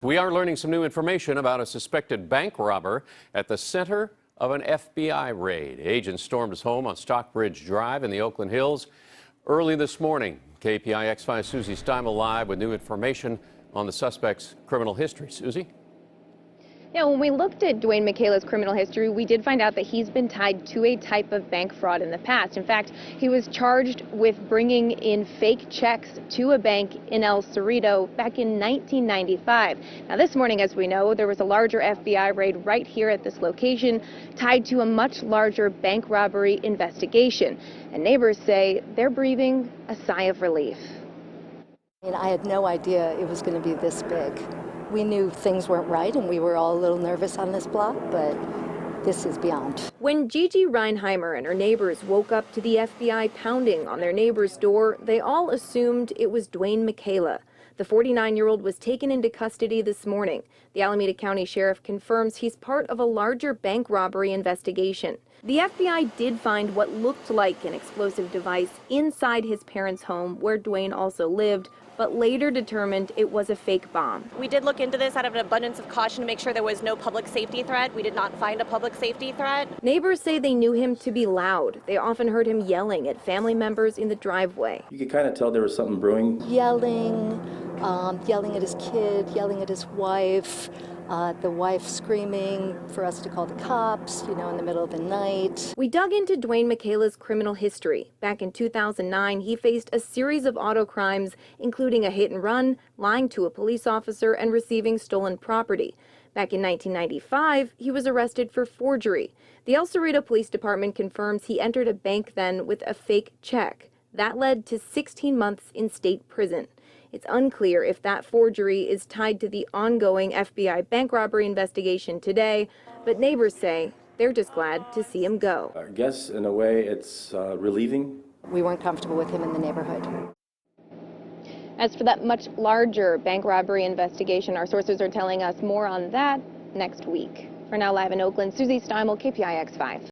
We are learning some new information about a suspected bank robber at the center of an FBI raid. Agents stormed his home on Stockbridge Drive in the Oakland Hills early this morning. KPIX 5 Susie Steimle live with new information on the suspect's criminal history. Susie? Yeah, when we looked at Dwayne McKayla's criminal history, we did find out that he's been tied to a type of bank fraud in the past. In fact, he was charged with bringing in fake checks to a bank in El Cerrito back in 1995. Now, this morning, as we know, there was a larger FBI raid right here at this location tied to a much larger bank robbery investigation. And neighbors say they're breathing a sigh of relief. I had no idea it was going to be this big. We knew things weren't right, and we were all a little nervous on this block, but this is beyond. When Gigi Reinheimer and her neighbors woke up to the FBI pounding on their neighbor's door, they all assumed it was Dwayne McKayla. The 49-year-old was taken into custody this morning. The Alameda County Sheriff confirms he's part of a larger bank robbery investigation. The FBI did find what looked like an explosive device inside his parents' home, where Dwayne also lived, but later determined it was a fake bomb. We did look into this out of an abundance of caution to make sure there was no public safety threat. We did not find a public safety threat. Neighbors say they knew him to be loud. They often heard him yelling at family members in the driveway. You could kind of tell there was something brewing. Yelling at his kid, yelling at his wife, the wife screaming for us to call the cops, in the middle of the night. We dug into Dwayne McKayla's criminal history. Back in 2009, he faced a series of auto crimes, including a hit and run, lying to a police officer, and receiving stolen property. Back in 1995, he was arrested for forgery. The El Cerrito Police Department confirms he entered a bank then with a fake check. That led to 16 months in state prison. It's unclear if that forgery is tied to the ongoing FBI bank robbery investigation today, but neighbors say they're just glad to see him go. I guess, in a way, it's relieving. We weren't comfortable with him in the neighborhood. As for that much larger bank robbery investigation, our sources are telling us more on that next week. For now, live in Oakland, Susie Steimle, KPIX 5.